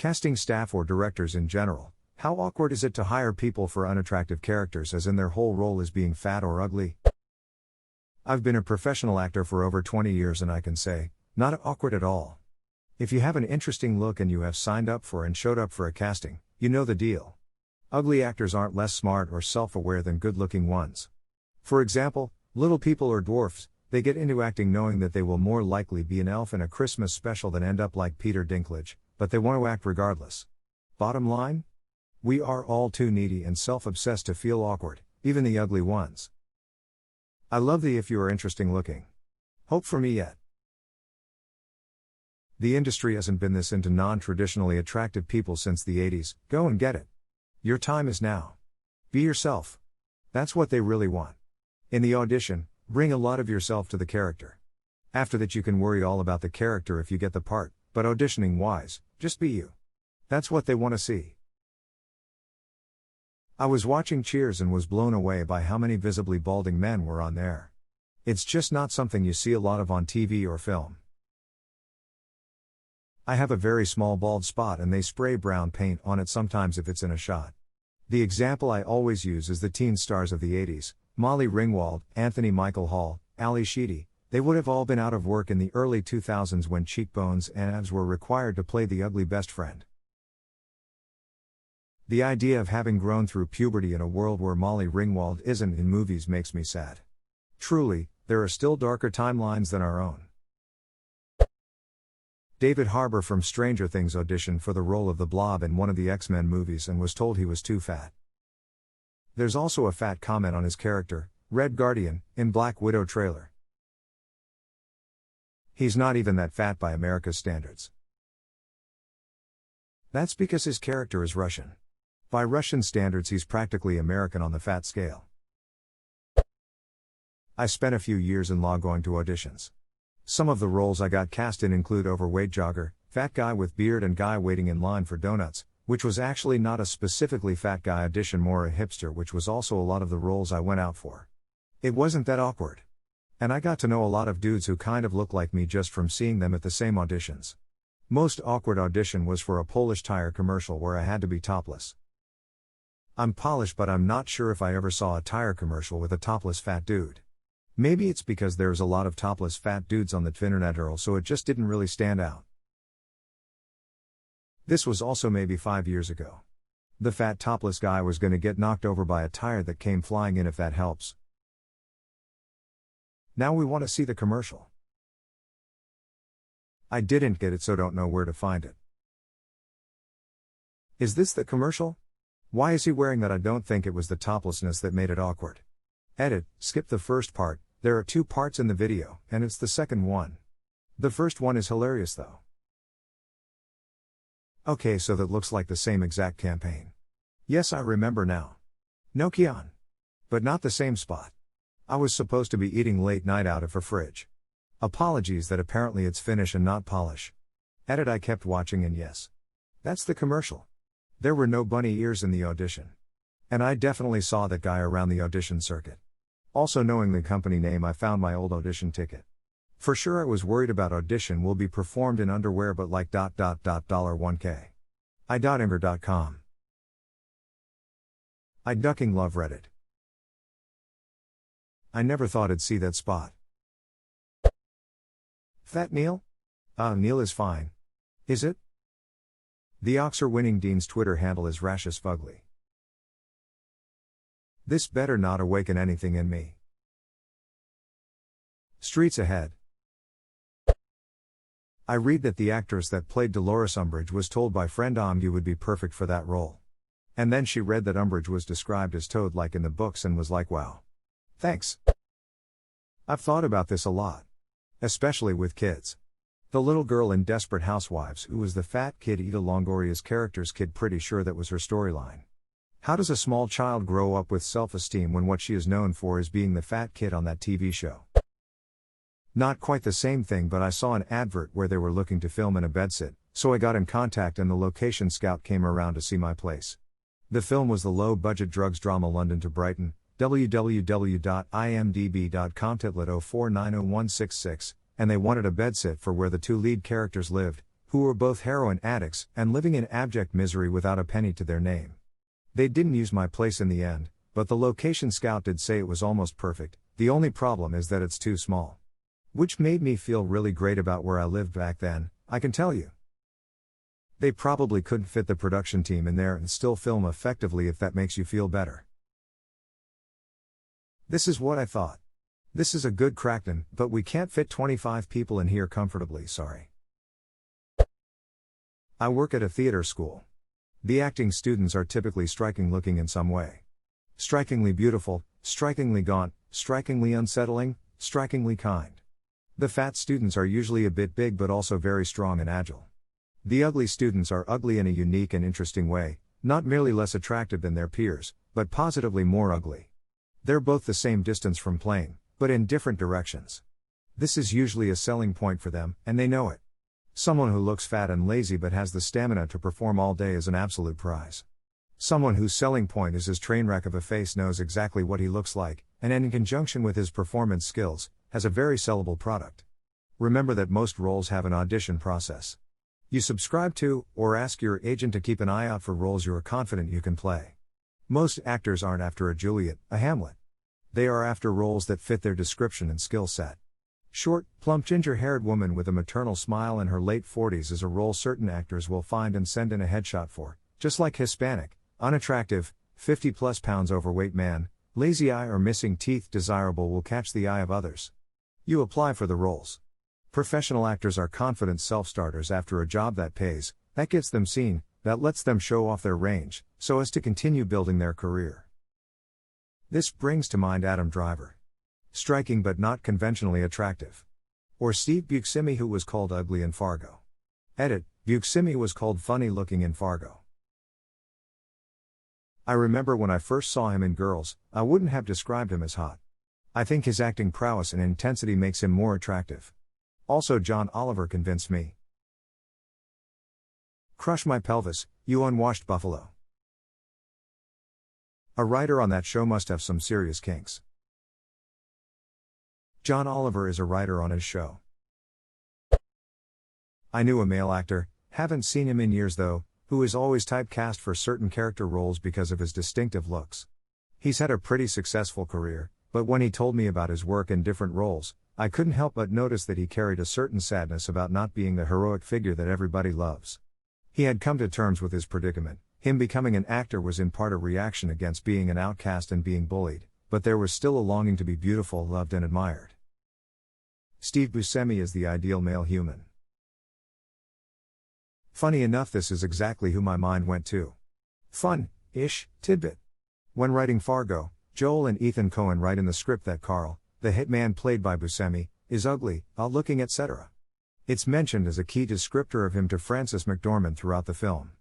Casting staff or directors in general, how awkward is it to hire people for unattractive characters as in their whole role is being fat or ugly? I've been a professional actor for over 20 years and I can say, not awkward at all. If you have an interesting look and you have signed up for and showed up for a casting, you know the deal. Ugly actors aren't less smart or self-aware than good-looking ones. For example, little people or dwarfs, they get into acting knowing that they will more likely be an elf in a Christmas special than end up like Peter Dinklage, but they want to act regardless. Bottom line? We are all too needy and self-obsessed to feel awkward, even the ugly ones. I love the if you are interesting looking. Hope for me yet. The industry hasn't been this into non-traditionally attractive people since the 80s, go and get it. Your time is now. Be yourself. That's what they really want. In the audition, bring a lot of yourself to the character. After that you can worry all about the character if you get the part, but auditioning wise, just be you. That's what they want to see. I was watching Cheers and was blown away by how many visibly balding men were on there. It's just not something you see a lot of on TV or film. I have a very small bald spot and they spray brown paint on it sometimes if it's in a shot. The example I always use is the teen stars of the 80s, Molly Ringwald, Anthony Michael Hall, Ali Sheedy. They would have all been out of work in the early 2000s when cheekbones and abs were required to play the ugly best friend. The idea of having grown through puberty in a world where Molly Ringwald isn't in movies makes me sad. Truly, there are still darker timelines than our own. David Harbour from Stranger Things auditioned for the role of the Blob in one of the X-Men movies and was told he was too fat. There's also a fat comment on his character, Red Guardian, in Black Widow trailer. He's not even that fat by America's standards. That's because his character is Russian. By Russian standards he's practically American on the fat scale. I spent a few years in law going to auditions. Some of the roles I got cast in include overweight jogger, fat guy with beard and guy waiting in line for donuts, which was actually not a specifically fat guy audition, more a hipster, which was also a lot of the roles I went out for. It wasn't that awkward. And I got to know a lot of dudes who kind of look like me just from seeing them at the same auditions. Most awkward audition was for a Polish tire commercial where I had to be topless. I'm Polish but I'm not sure if I ever saw a tire commercial with a topless fat dude. Maybe it's because there's a lot of topless fat dudes on the internet so it just didn't really stand out. This was also maybe 5 years ago. The fat topless guy was gonna get knocked over by a tire that came flying in, if that helps. Now we want to see the commercial. I didn't get it so don't know where to find it. Is this the commercial? Why is he wearing that? I don't think it was the toplessness that made it awkward. Edit, skip the first part, there are 2 parts in the video, and it's the second one. The first one is hilarious though. Okay, so that looks like the same exact campaign. Yes, I remember now. Nokian. But not the same spot. I was supposed to be eating late night out of a fridge. Apologies that apparently it's Finnish and not Polish. Edit, I kept watching and yes. That's the commercial. There were no bunny ears in the audition. And I definitely saw that guy around the audition circuit. Also knowing the company name I found my old audition ticket. For sure I was worried about audition will be performed in underwear but like $1K. I.imgur.com. I ducking love Reddit. I never thought I'd see that spot. Fat Neil? Neil is fine. Is it? The Oxer winning Dean's Twitter handle is Rashus Fugly. This better not awaken anything in me. Streets ahead. I read that the actress that played Dolores Umbridge was told by friend you would be perfect for that role. And then she read that Umbridge was described as toad-like in the books and was like, wow. Thanks. I've thought about this a lot. Especially with kids. The little girl in Desperate Housewives who was the fat kid, Ida Longoria's character's kid, pretty sure that was her storyline. How does a small child grow up with self-esteem when what she is known for is being the fat kid on that TV show? Not quite the same thing, but I saw an advert where they were looking to film in a bedsit, so I got in contact and the location scout came around to see my place. The film was the low-budget drugs drama London to Brighton, www.imdb.com/04900166, and they wanted a bedsit for where the 2 lead characters lived, who were both heroin addicts and living in abject misery without a penny to their name. They didn't use my place in the end, but the location scout did say it was almost perfect. The only problem is that it's too small. Which made me feel really great about where I lived back then, I can tell you. They probably couldn't fit the production team in there and still film effectively if that makes you feel better. This is what I thought. This is a good crackdown, but we can't fit 25 people in here comfortably, sorry. I work at a theater school. The acting students are typically striking looking in some way. Strikingly beautiful, strikingly gaunt, strikingly unsettling, strikingly kind. The fat students are usually a bit big but also very strong and agile. The ugly students are ugly in a unique and interesting way, not merely less attractive than their peers, but positively more ugly. They're both the same distance from plain, but in different directions. This is usually a selling point for them, and they know it. Someone who looks fat and lazy but has the stamina to perform all day is an absolute prize. Someone whose selling point is his train wreck of a face knows exactly what he looks like, and in conjunction with his performance skills, has a very sellable product. Remember that most roles have an audition process. You subscribe to, or ask your agent to keep an eye out for roles you are confident you can play. Most actors aren't after a Juliet, a Hamlet. They are after roles that fit their description and skill set. Short, plump ginger-haired woman with a maternal smile in her late 40s is a role certain actors will find and send in a headshot for, just like Hispanic, unattractive, 50+ pounds overweight man, lazy eye or missing teeth desirable will catch the eye of others. You apply for the roles. Professional actors are confident self-starters after a job that pays, that gets them seen, that lets them show off their range, so as to continue building their career. This brings to mind Adam Driver. Striking but not conventionally attractive. Or Steve Buscemi, who was called ugly in Fargo. Edit, Buscemi was called funny looking in Fargo. I remember when I first saw him in Girls, I wouldn't have described him as hot. I think his acting prowess and intensity makes him more attractive. Also, John Oliver convinced me. Crush my pelvis, you unwashed buffalo. A writer on that show must have some serious kinks. John Oliver is a writer on his show. I knew a male actor, haven't seen him in years though, who is always typecast for certain character roles because of his distinctive looks. He's had a pretty successful career, but when he told me about his work in different roles, I couldn't help but notice that he carried a certain sadness about not being the heroic figure that everybody loves. He had come to terms with his predicament. Him becoming an actor was in part a reaction against being an outcast and being bullied, but there was still a longing to be beautiful, loved and admired. Steve Buscemi is the ideal male human. Funny enough, this is exactly who my mind went to. Fun-ish tidbit. When writing Fargo, Joel and Ethan Coen write in the script that Carl, the hitman played by Buscemi, is ugly, odd-looking, etc. It's mentioned as a key descriptor of him to Frances McDormand throughout the film.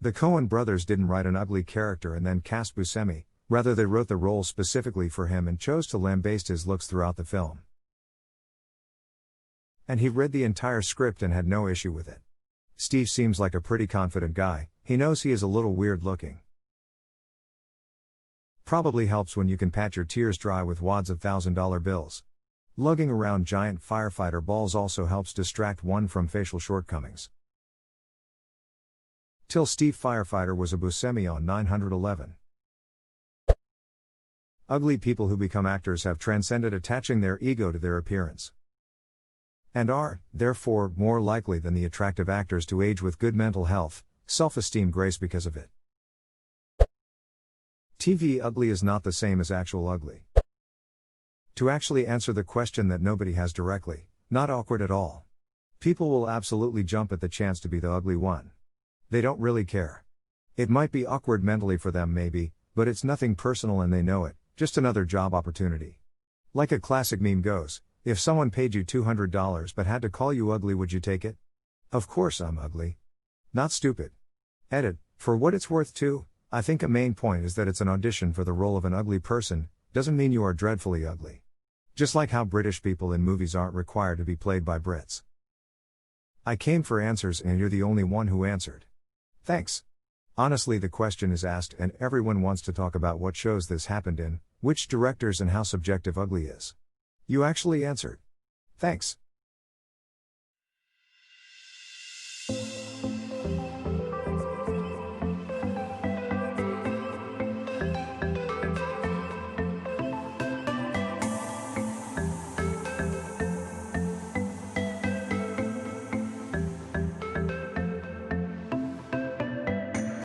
The Coen brothers didn't write an ugly character and then cast Buscemi, rather they wrote the role specifically for him and chose to lambaste his looks throughout the film. And he read the entire script and had no issue with it. Steve seems like a pretty confident guy, he knows he is a little weird looking. Probably helps when you can pat your tears dry with wads of $1,000 bills. Lugging around giant firefighter balls also helps distract one from facial shortcomings. Till Steve Firefighter was a Buscemi on 911. Ugly people who become actors have transcended attaching their ego to their appearance. And are, therefore, more likely than the attractive actors to age with good mental health, self-esteem, grace because of it. TV ugly is not the same as actual ugly. To actually answer the question that nobody has directly, not awkward at all. People will absolutely jump at the chance to be the ugly one. They don't really care. It might be awkward mentally for them maybe, but it's nothing personal and they know it, just another job opportunity. Like a classic meme goes, if someone paid you $200 but had to call you ugly, would you take it? Of course I'm ugly. Not stupid. Edit, for what it's worth too, I think a main point is that it's an audition for the role of an ugly person, doesn't mean you are dreadfully ugly. Just like how British people in movies aren't required to be played by Brits. I came for answers and you're the only one who answered. Thanks. Honestly, the question is asked and everyone wants to talk about what shows this happened in, which directors and how subjective ugly is. You actually answered. Thanks.